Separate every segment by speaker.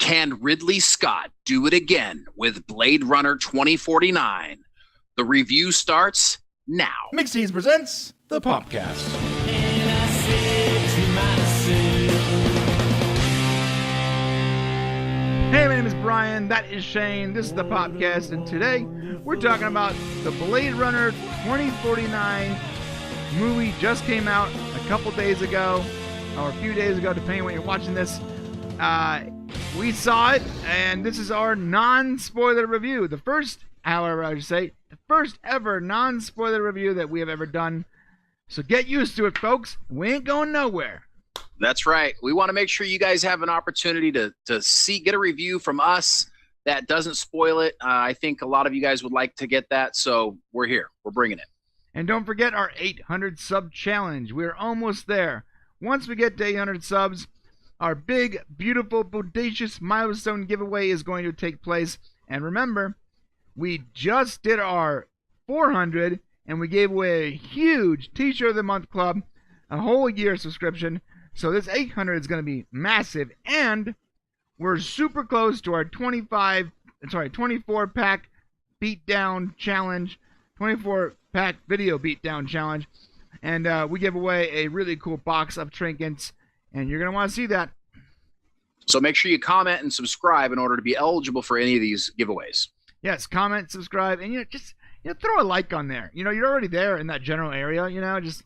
Speaker 1: Can Ridley Scott do it again with Blade Runner 2049? The review starts now.
Speaker 2: Mixties presents the Popcast. Hey, my name is Brian. That is Shane. This is the Popcast, and today we're talking about the Blade Runner 2049 movie. Just came out a couple days ago, or a few days ago, depending on when you're watching this. We saw it, and this is our non-spoiler review. The first, however, I should say, the first ever non-spoiler review that we have ever done. So get used to it, folks. We ain't going nowhere.
Speaker 1: That's right. We want to make sure you guys have an opportunity to get a review from us that doesn't spoil it. I think a lot of you guys would like to get that, so we're here. We're bringing it.
Speaker 2: And don't forget our 800 sub challenge. We're almost there. Once we get to 800 subs, our big, beautiful, bodacious milestone giveaway is going to take place. And remember, we just did our 400, and we gave away a huge T-shirt of the month club, a whole year subscription. So this 800 is going to be massive, and we're super close to our 24-pack beatdown challenge, 24-pack video beatdown challenge, and we give away a really cool box of trinkets, and you're going to want to see that.
Speaker 1: So make sure you comment and subscribe in order to be eligible for any of these giveaways.
Speaker 2: Yes, comment, subscribe, and just throw a like on there. You're already there in that general area. Just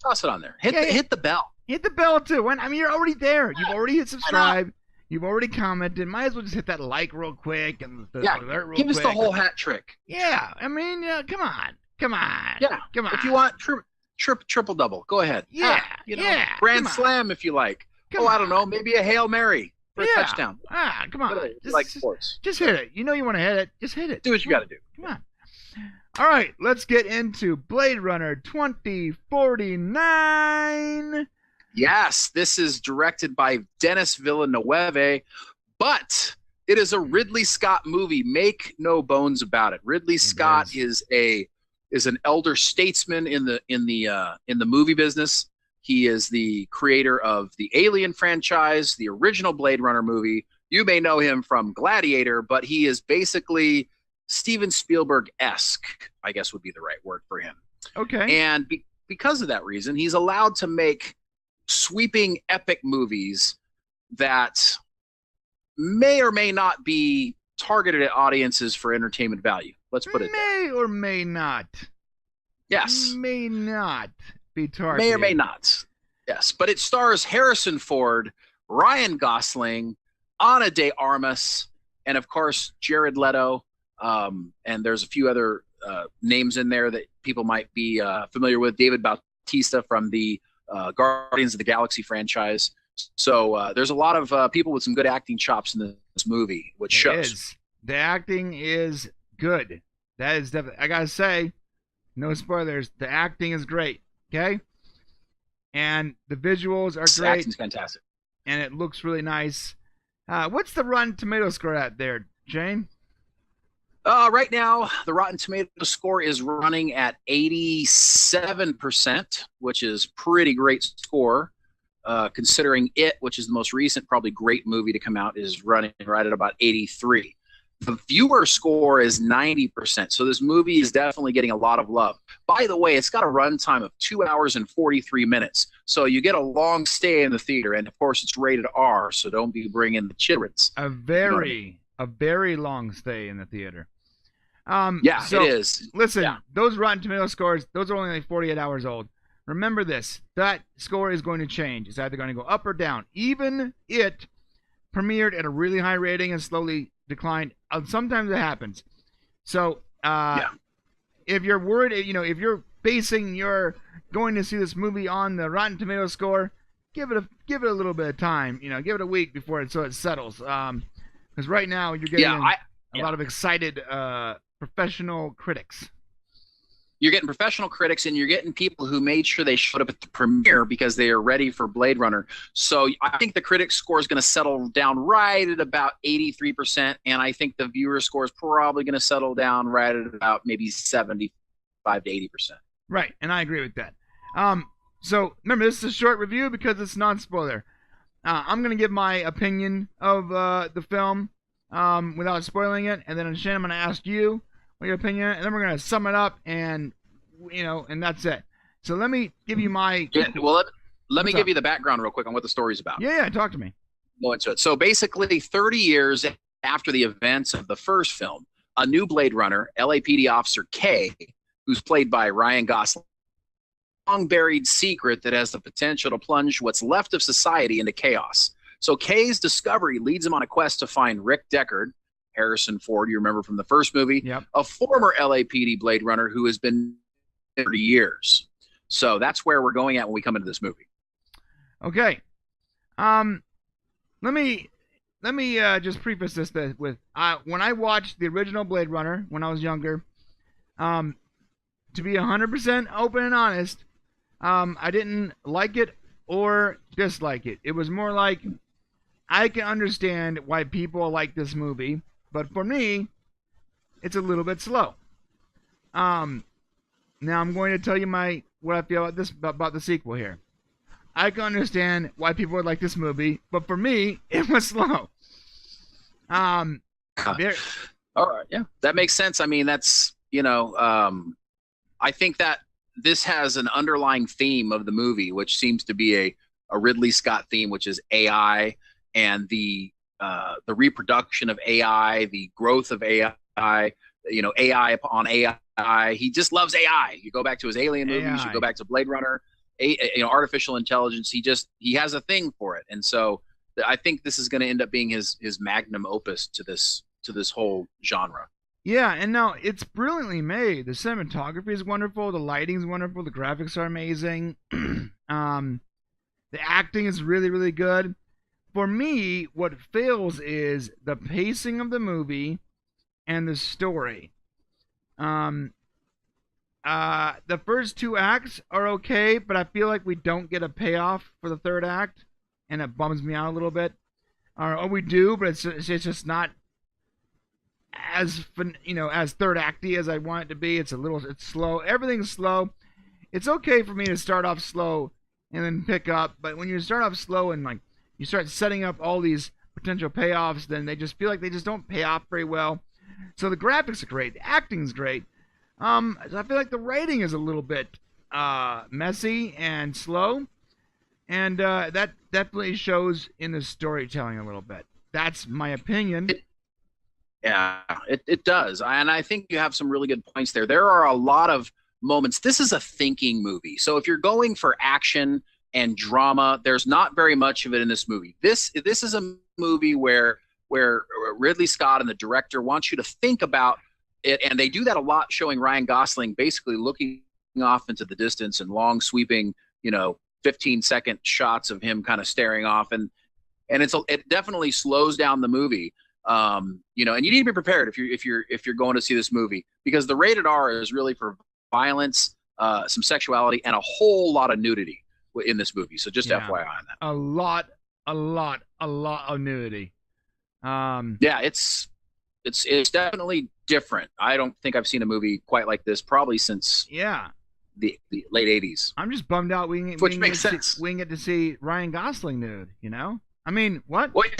Speaker 2: toss it on there. Hit the bell. Hit the bell too. You're already there. You've already hit subscribe. You've already commented. Might as well just hit that like real quick and the alert real quick.
Speaker 1: Give us the whole hat trick.
Speaker 2: Yeah, come on.
Speaker 1: Yeah, come on. If you want triple double, go ahead.
Speaker 2: Yeah,
Speaker 1: grand slam if you like. I don't know, maybe a Hail Mary for a touchdown.
Speaker 2: Come on.
Speaker 1: Just like sports.
Speaker 2: Just hit it. You want to hit it. Just hit it.
Speaker 1: Do what you got to do.
Speaker 2: Come on. All right, let's get into Blade Runner 2049.
Speaker 1: Yes, this is directed by Denis Villeneuve, but it is a Ridley Scott movie. Make no bones about it. Ridley Scott is an elder statesman in the movie business. He is the creator of the Alien franchise, the original Blade Runner movie. You may know him from Gladiator, but he is basically Steven Spielberg-esque, I guess would be the right word for him.
Speaker 2: Okay.
Speaker 1: And because of that reason, he's allowed to make sweeping epic movies that may or may not be targeted at audiences for entertainment value. Let's put it there.
Speaker 2: May or may not.
Speaker 1: Yes.
Speaker 2: May not be targeted.
Speaker 1: May or may not. Yes. But it stars Harrison Ford, Ryan Gosling, Ana de Armas, and of course Jared Leto. And there's a few other names in there that people might be familiar with. David Bautista from the Guardians of the Galaxy franchise. So there's a lot of people with some good acting chops in this movie, which shows.
Speaker 2: The acting is good. That is definitely, I gotta say, no spoilers, the acting is great. Okay, and the visuals are great. The
Speaker 1: acting's fantastic,
Speaker 2: and it looks really nice. What's the Rotten Tomato score at there, Jane?
Speaker 1: Right now, the Rotten Tomato score is running at 87%, which is pretty great score, considering It, which is the most recent, probably great movie to come out, is running right at about 83. The viewer score is 90%, so this movie is definitely getting a lot of love. By the way, it's got a runtime of 2 hours and 43 minutes, so you get a long stay in the theater, and of course, it's rated R, so don't be bringing the childrens.
Speaker 2: A very long stay in the theater.
Speaker 1: It is.
Speaker 2: Listen, those Rotten Tomato scores, those are only like 48 hours old. Remember this, that score is going to change. It's either going to go up or down. Even It premiered at a really high rating and slowly declined. Sometimes it happens. So if you're worried, if you're basing your going to see this movie on the Rotten Tomato score, give it a little bit of time. Give it a week before it settles. Because right now you're getting a lot of excited professional critics.
Speaker 1: You're getting professional critics, and you're getting people who made sure they showed up at the premiere because they are ready for Blade Runner. So I think the critic score is going to settle down right at about 83%, and I think the viewer score is probably going to settle down right at about maybe 75 to 80%.
Speaker 2: Right, and I agree with that. So remember, this is a short review because it's non-spoiler. I'm going to give my opinion of the film without spoiling it, and then Shane, I'm going to ask you what your opinion is, and then we're going to sum it up, and and that's it. So let me give you my.
Speaker 1: Yeah, well, let me give you the background real quick on what the story's about.
Speaker 2: Yeah, talk to me.
Speaker 1: Go into it. So basically, 30 years after the events of the first film, a new Blade Runner, LAPD Officer K, who's played by Ryan Gosling, long-buried secret that has the potential to plunge what's left of society into chaos. So Kay's discovery leads him on a quest to find Rick Deckard, Harrison Ford, you remember from the first movie,
Speaker 2: yep.
Speaker 1: a former LAPD Blade Runner who has been 30 years. So that's where we're going at when we come into this movie.
Speaker 2: Okay. Let me just preface this with when I watched the original Blade Runner when I was younger, to be 100% open and honest, I didn't like it or dislike it. It was more like I can understand why people like this movie, but for me, it's a little bit slow. Now I'm going to tell you what I feel about the sequel here. I can understand why people would like this movie, but for me, it was slow.
Speaker 1: All right, yeah, that makes sense. I mean, that's I think that this has an underlying theme of the movie, which seems to be a Ridley Scott theme, which is AI and the reproduction of AI, the growth of AI, AI upon AI. He just loves AI. You go back to his Alien movies, you go back to Blade Runner, artificial intelligence. He has a thing for it, and so I think this is going to end up being his magnum opus to this whole genre.
Speaker 2: Yeah, and now it's brilliantly made. The cinematography is wonderful. The lighting is wonderful. The graphics are amazing. The acting is really, really good. For me, what fails is the pacing of the movie and the story. The first two acts are okay, but I feel like we don't get a payoff for the third act, and it bums me out a little bit. Or we do, but it's just not as as third acty as I want it to be. It's slow. Everything's slow. It's okay for me to start off slow and then pick up, but when you start off slow and like you start setting up all these potential payoffs, then they just feel like they just don't pay off very well. So the graphics are great, the acting's great. I feel like the writing is a little bit messy and slow, and that definitely shows in the storytelling a little bit. That's my opinion.
Speaker 1: Yeah, it does. And I think you have some really good points there. There are a lot of moments. This is a thinking movie. So if you're going for action and drama, there's not very much of it in this movie. This is a movie where Ridley Scott and the director wants you to think about it, and they do that a lot, showing Ryan Gosling basically looking off into the distance and long sweeping, 15-second shots of him kind of staring off, and it definitely slows down the movie. And you need to be prepared if you're going to see this movie, because the rated R is really for violence, some sexuality, and a whole lot of nudity in this movie. So just FYI on that.
Speaker 2: A lot of nudity.
Speaker 1: Yeah, it's definitely different. I don't think I've seen a movie quite like this probably since the late 80s.
Speaker 2: I'm just bummed out we didn't get to see Ryan Gosling nude, I mean, what?
Speaker 1: Well, you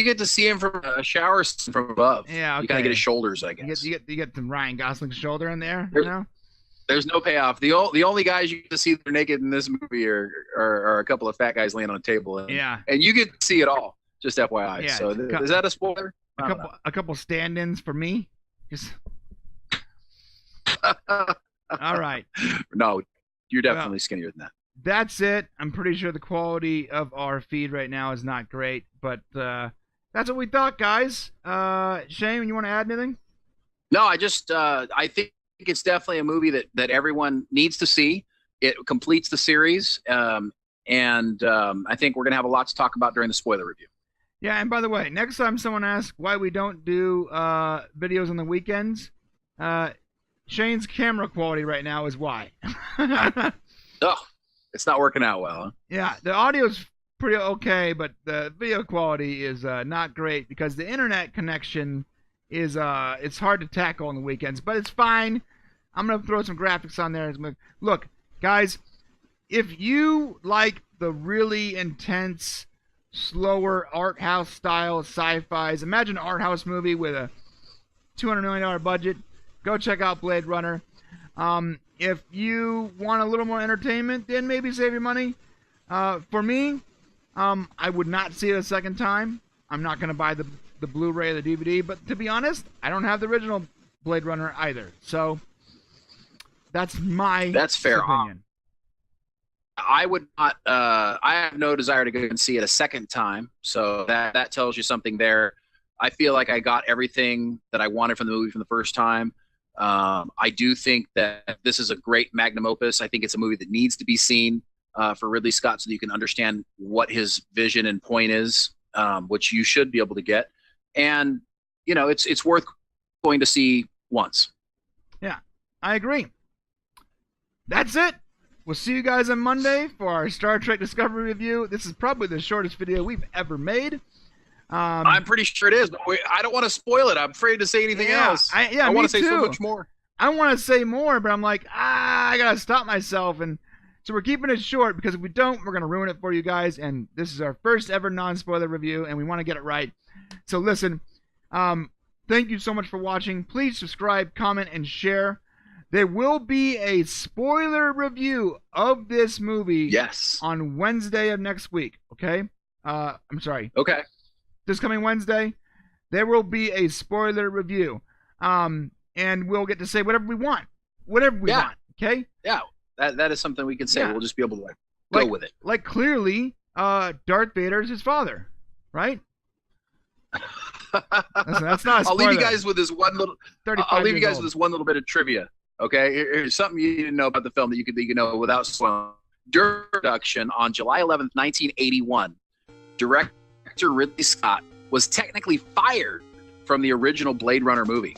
Speaker 1: get to see him from a shower from above.
Speaker 2: Yeah, okay.
Speaker 1: You kind of get his shoulders, I guess.
Speaker 2: You get the Ryan Gosling shoulder in there.
Speaker 1: There's no payoff. The only guys you get to see that are naked in this movie are a couple of fat guys laying on a table. And you get to see it all. Just FYI.
Speaker 2: Yeah,
Speaker 1: so is that a spoiler?
Speaker 2: A couple stand-ins for me. Just. All right.
Speaker 1: No, you're definitely skinnier than that.
Speaker 2: That's it. I'm pretty sure the quality of our feed right now is not great, but that's what we thought, guys. Shane, you want to add anything?
Speaker 1: No, I think it's definitely a movie that everyone needs to see. It completes the series, and I think we're going to have a lot to talk about during the spoiler review.
Speaker 2: Yeah, and by the way, next time someone asks why we don't do videos on the weekends, Shane's camera quality right now is why.
Speaker 1: Oh. It's not working out well. Huh?
Speaker 2: Yeah, the audio's pretty okay, but the video quality is not great because the internet connection is it's hard to tackle on the weekends, but it's fine. I'm gonna throw some graphics on there. Look, guys, if you like the really intense slower art house style sci-fis. Imagine an art house movie with a $200 million budget. Go check out Blade Runner. If you want a little more entertainment, then maybe save your money. For me, I would not see it a second time. I'm not going to buy the Blu-ray or the DVD, but to be honest, I don't have the original Blade Runner either. So that's fair
Speaker 1: opinion. I would not. I have no desire to go and see it a second time. So that tells you something there. I feel like I got everything that I wanted from the movie from the first time. I do think that this is a great magnum opus. I think it's a movie that needs to be seen for Ridley Scott so that you can understand what his vision and point is, which you should be able to get. And, it's worth going to see once.
Speaker 2: Yeah, I agree. That's it. We'll see you guys on Monday for our Star Trek Discovery review. This is probably the shortest video we've ever made.
Speaker 1: I'm pretty sure it is, but I don't want to spoil it. I'm afraid to say anything else. I want to say so much more.
Speaker 2: I want to say more, but I'm like, I got to stop myself. And so we're keeping it short because if we don't, we're going to ruin it for you guys. And this is our first ever non-spoiler review, and we want to get it right. So listen, thank you so much for watching. Please subscribe, comment, and share. There will be a spoiler review of this movie on Wednesday of next week, okay? I'm sorry.
Speaker 1: Okay.
Speaker 2: This coming Wednesday, there will be a spoiler review. And we'll get to say whatever we want. Whatever we want, okay?
Speaker 1: Yeah, that is something we can say. Yeah. We'll just be able to go with it.
Speaker 2: Like, clearly, Darth Vader is his father, right? Listen, that's not a spoiler.
Speaker 1: I'll leave you guys with this one little. I'll leave you guys with this one little bit of trivia. Okay, here's something you didn't know about the film that you could know without spoiling. During production on July 11th, 1981, director Ridley Scott was technically fired from the original Blade Runner movie.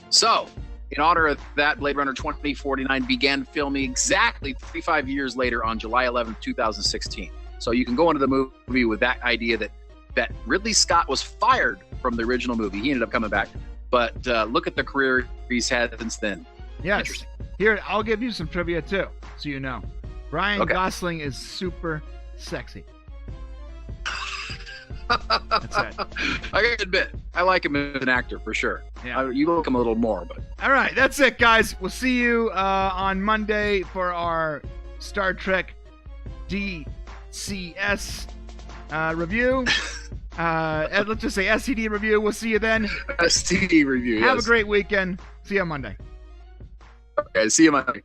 Speaker 1: So, in honor of that, Blade Runner 2049 began filming exactly 35 years later on July 11th, 2016. So you can go into the movie with that idea that Ridley Scott was fired from the original movie. He ended up coming back. But look at the career he's had since then.
Speaker 2: Yes. Here, I'll give you some trivia too, so you know. Ryan Gosling is super sexy. That's it.
Speaker 1: I gotta admit, I like him as an actor for sure. Yeah. You like him a little more, but.
Speaker 2: All right, that's it, guys. We'll see you on Monday for our Star Trek DCS review. Let's just say STD review. We'll see you then.
Speaker 1: STD review.
Speaker 2: Have a great weekend. See you on Monday.
Speaker 1: Okay, see you Monday.